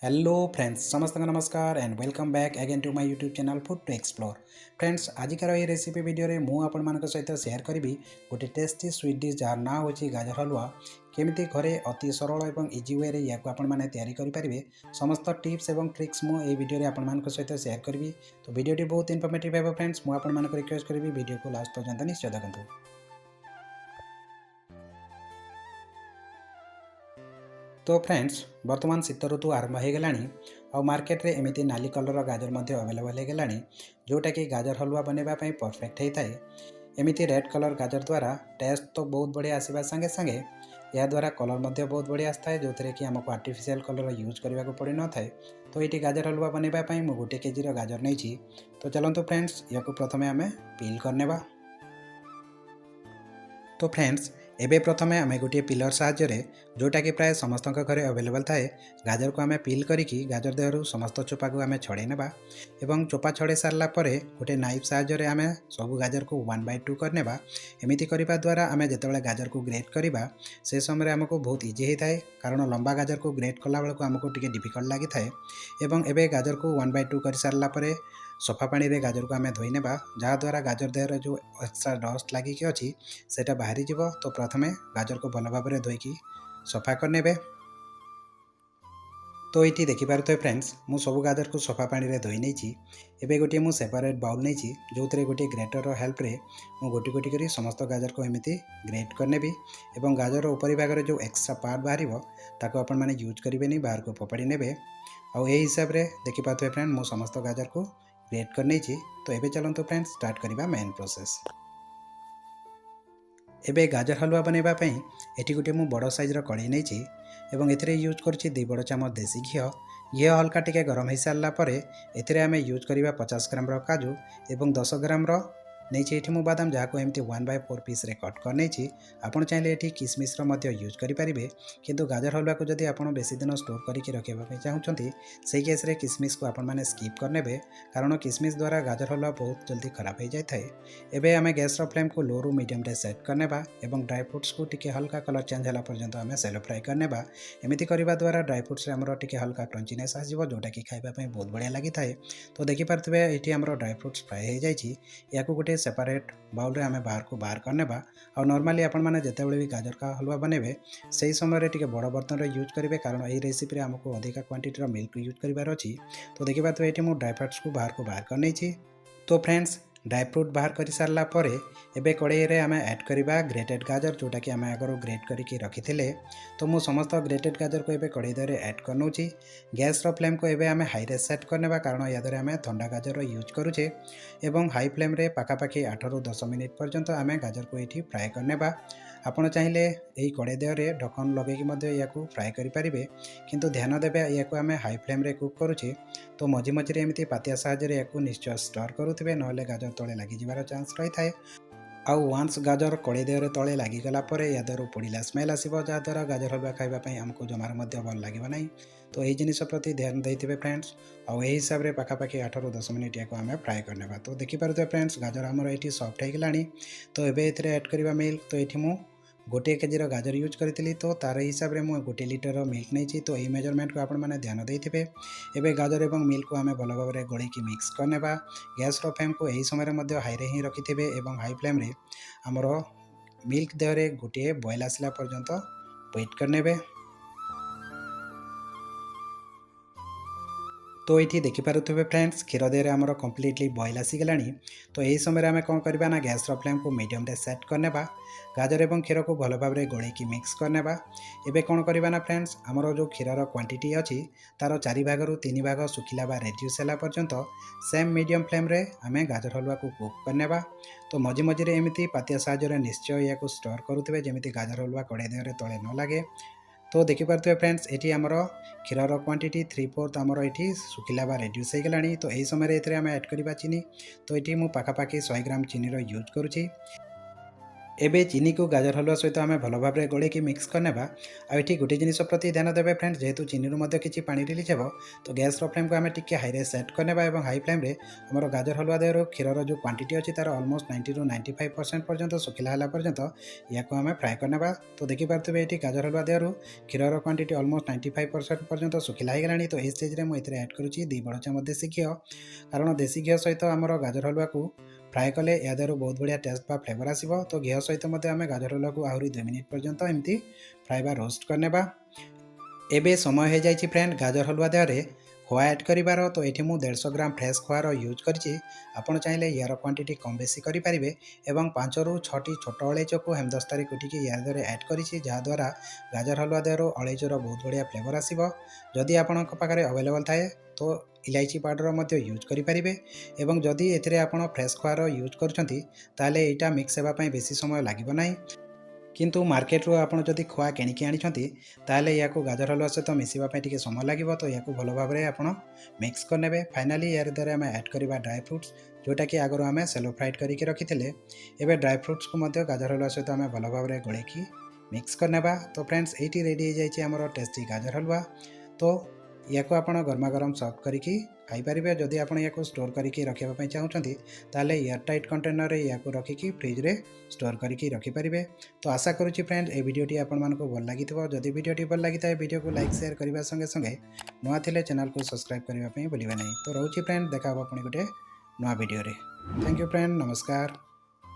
Hello friends समस्त को नमस्कार and welcome back again to my YouTube channel food to explore. Friends आजिकार ये रेसिपी वीडियो रे मु आपण मान सहित शेयर करी गोटे टेस्टी स्वीट डिश जार ना हो गाजर हलवा केमिति घरे अति सरल और इजी वे रे याको आपण माने तैयारी करि परिबे समस्त टिप्स एवं ट्रिक्स मु ए वीडियो रे आपण मान सहित शेयर करी। तो वीडियो बहुत इनफॉर्मेटिव है फ्रेंड्स मु आपण मान रिक्वेस्ट करी वीडियो को लास्ट पर्यंत निश्चय देखंतु। तो फ्रेंड्स वर्तमान शीत ऋतु आरंभ हो गला मार्केट रे एमती नाली कलर गाजर अवेलेबल हो गला जोटा कि गाजर हलवा बनवाई परफेक्ट होता है। एमती रेड कलर गाजर द्वारा टेस्ट तो बहुत बढ़िया आसवा संगे संगे या द्वारा कलर बहुत बढ़िया आए जो थे कि आमको आर्टिफिशियल कलर यूज करने को पड़ न था। तो ये गाजर हलवा बनवाई मुझे 1 केजी गाजर नहीं। तो चलते फ्रेंड्स या प्रथम आम पिल करने। तो फ्रेंड्स एबे प्रथमे आम गोटे पिलर साहाय्य जोटा कि प्राय समस्त घरे अवेलेबल थाए गाजर को आम पिल करिकी गाजर देहरु समस्त चोपा को आम छड़े नेबा एवं चोपा छड़े सारा पर गोटे नाइफ साहाय्य आम सब गाजर को 1/2 करनेबा। एमिति करिबा द्वारा आम जेतेबेले गाजर को ग्रेट करबा से समय आमको बहुत इजी होता है कारण लंबा गाजर को ग्रेट कला बेलू आमको टिके डिफिकल्ट लगी थाए। एवं एबे गाजर को 1/2 कर सारा पर सफा पानी रे गाजर को आम धोई नेबा जहाँद्वारा गाजर देहर जो एक्स्ट्रा डस्ट लगिकी अच्छी सेटा बाहरी जीव। तो प्रथमे गाजर को भल भाव में धोईकी सफा करने। तो ये देखिपे फ्रेंड्स मु सब गाजर को सफा पानी रे धोई नहीं। एबे गोटे मु सेपरेट बाउल नहीं जो थे गोटे ग्रेटर हेल्प रे मु गोटी गोटी करी समस्त गाजर को एमती ग्रेट करनेबी एवं गाजर ऊपरी भाग जो एक्स्ट्रा पार्ट बाहर ताको आपण माने यूज करेंगे बाहर को फोपाड़ी नेबे। आउ ए हिसाब रे देखिपे फ्रेंड मु समस्त गाजर को ग्रेट कर नहीं। तो एबे चलते फ्रेंड्स स्टार्ट करवा मेन प्रोसेस। एबे गाजर हलवा बनवाई ये गोटे मु बड़ साइज्र कड़े नहीं एवं एथिरे यूज करुच्ची 2 बड़ चामच देसी घी हल्का टिके गरम हो सारापर एथिरे आमे यूज करवा 50 ग्राम काजू एवं 10 ग्राम नहीं ये मु बादाम जहाँ को एमती 1/4 पीस रे कट कर नहीं। आपड़ चाहिए ये किसमिश यूज करेंगे किंतु गाजर हलवा को जदि आप बेसी दिन स्टोर करके रखा चाहते से केस रे किसमिश को आपण मैंने स्कीप करने कारण किसमिश द्वारा गाजर हलवा बहुत जल्दी खराब हो जाए। एबे आमे गैस फ्लेम को लो रु मीडियम रे सेट करने एवं ड्राई फ्रुट्स को टिके हल्का कलर चेंज होला पर्यंत आमे सेलो फ्राई करने। एमती करने द्वारा ड्राई फ्रुट्स आमर टिके हल्का क्रंचीनेस आसो जोटा कि खाइबा बहुत बढ़िया लगी थाए। तो देखिपे ये आमर ड्राई फ्रुट्स फ्राई हो जाए या गोटे सेपरेट बाउल रे आमे बाहर को बाहर करने। और नॉर्मली आपण माने जेतेबेले भी गाजर का हलवा बनेबे सही समय टिके बड़ बर्तन रे यूज करेंगे कारण ये रेसिपी रे हमको अधिका क्वांटिटी मिल्क यूज करार अच्छी। तो देखिए तो ये ड्राई फ्रुट्स को बाहर कर नहीं। तो फ्रेंड्स ड्राई फ्रूट बाहर कर सारा पर एबे कड़ाई रे आमे ऐड करवा ग्रेटेड गाजर जोटा कि आमे आगर ग्रेट करके रखी। तो मु समस्त ग्रेटेड गाजर को एबे कड़ाई दे ऐड कर नौची। गैस रो फ्लेम को एबे आमे हाई रे सेट करने कारण या द्वारा आमे ठंडा गाजर यूज करुचे एवं हाई फ्लेम रे पाखापाखि 8 ରୁ 10 मिनिट पर्यंत आमे गाजर को ये फ्राए करने। आपण चाहिए यही कड़े देहरे ढक्कन लगे या फ्राए करेंगे किंतु ध्यान देवे या आम हाई फ्लेम रे कुक करुचे। तो मझी मझे एमती पातिया साहाय्य या निश्चय स्टर करुवे ना गाजर तले लगिजार चान्स रही है। आउ वान्स गाजर कड़े देहरे तले लगिगला या देहर पोड़ा स्मेल आसो जहाँद्वारा गाजर हलवा खावाई आमको जमार भल लगे ना। तो यही जिनिस प्रति ध्यान देते फ्रेंड्स आउ यही हिसाब से पाखापाखि 8 ରୁ 10 मिनिट या आम फ्राए करने। तो देखिपे फ्रेंड्स गाजर आमर ये सफ्ट हो गला। तो ये ऐड करवा मिल्क। तो ये मुझे 1 केजी गाजर यूज करी तो तार हिसाब से मुझे 1 लीटर मिल्क नहीं। तो यही मेजरमेंट को आपने ध्यान देते। एवं गाजर और मिल्क को आम भल भाव में गोलैकी मिक्स करने। गैस फ्लेम को यही समय हाई रे ही रखिथे एवं हाई फ्लेम रे आमर मिल्क देहरे गोटे बॉयल आसला पर्यंत वेट करने। तो ये देखिपे फ्रेंड्स क्षीर देहरे आमर कम्प्लीटली बॉयल आसीगला। तो यही समय आम कौन करवा ना गैस फ्लेम को मीडियम रे सेट करने गाजर एवं क्षीर को भल भाव में गोलैकी मिक्स करने। एबे कौन करवा ना फ्रेंड्स आमर जो क्षीर क्वांटिटी अच्छी तार 4 भाग ରୁ 3 भाग सुखिला रेड्यूस है पर्यंत सेम मीडियम फ्लेम रे आम गाजर हलवा को कुक करने। तो मझी मझे एमती पातिया साहाय्य निश्चय या स्टर करुवे जमी गाजर हलवा कड़े देहरे तले न लगे। तो देखिपे फ्रेंड्स ये आमर क्षीर क्वांटिटी 3/4 आमर ये सुखिला रेड्यूस हो गला। तो यही समय ये आम ऐड करवा चीनी। तो ये मुझे पाखापाखि 100 ग्राम चीनी यूज करुच्ची। एबे चीनी को गाजर हलवा सहित आम भल भाव गोल मिक्स करनेबा। आठी गोटे जिनिस प्रति ध्यान देवे फ्रेंड्स, जेहेतु चीनी किसी पानी रिलीज हो तो गैस फ्लेम को आम टिके हाई सेट करनेबा और हाई फ्लेम रे आमर गाजर हलवा देहर क्षीर जो क्वांटिटी अच्छी तार ऑलमोस्ट 90 ରୁ 95% पर्यंत सुखिला है पर्यंत या आम फ्राए करनेबा। तो देखिपे ये गाजर हलवा देहर क्षीर क्वांटिटी ऑलमोस्ट 95% पर्यंत सुखिला हो गलानी। तो ये स्टेज रे मुझे ऐड करुच्ची 2 बड़ चामच देसी घी, कारण देसी घी सहित आमर गाजर हलवा को फ्राए कले या देहर बहुत बढ़िया टेस्ट बा फ्लेवर आसो। तो घी सहित आम गाजर हलवा को आहरी 2 मिनिट पर्यंत एमती फ्राए बा रोस्ट करनेबा। एबे समय हो जाए फ्रेंड गाजर हलवा देहर खोआ ऐड करिवार। तो ये मुझे 150 ग्राम फ्रेश खोआर यूज करी। आपड़ चाहिए यार क्वांटिटी कम बेसी करेंगे और 5 ରୁ 6ଟି छोट अलैच को हेमदस्तारी कुटिकी यार देहर ऐड करी, जहाद्वारा गाजर हलवा देहर अलैचर बहुत बढ़िया फ्लेवर आसो। जदि आपण पाखे अवेलेबल थाए तो इलायची पाउडर यूज करेंगे। और जदि एपण फ्रेश खोआर यूज कर मिक्स होगापी बेसी समय लगे ना, किंतु मार्केट रू आपड़ जदि खोआ किणिकी आनी या गाजर हलवा सहित मिसापी टी समय लगे। तो या भल भाव में आप मिक्स करने। फाइनाली यार द्वारा आम ऐड करवा ड्राई फ्रुट्स, जोटा कि आगुरी आम सेलो फ्राइड करके रखी थे। एवं ड्राई फ्रुट्स को गाजर हलवा सहित आम भल भाव में गोलेकी मिक्स करने। तो फ्रेंड्स ये रेडी हो जाए आमर टेस्टी गाजर हलवा। तो या गरमा गरम सर्व करके खाईपारे। जदि आप स्टोर करके रखापी चाहते ताले एयरटाइट कंटेनर या रखिकी फ्रिज रे स्टोर करके रखिपारे। तो आशा करुँची फ्रेंड ये वीडियोटी आपको भल लगी। जदि वीडियोटी भल लगी था वीडियो को लाइक शेयर करने संगे संगे नुआ थिले चैनल को सब्सक्राइब करने भूलिए नहीं। तो रोची फ्रेंड देखा आप गोटे नुआ वीडियो रे। थैंक यू फ्रेंड, नमस्कार।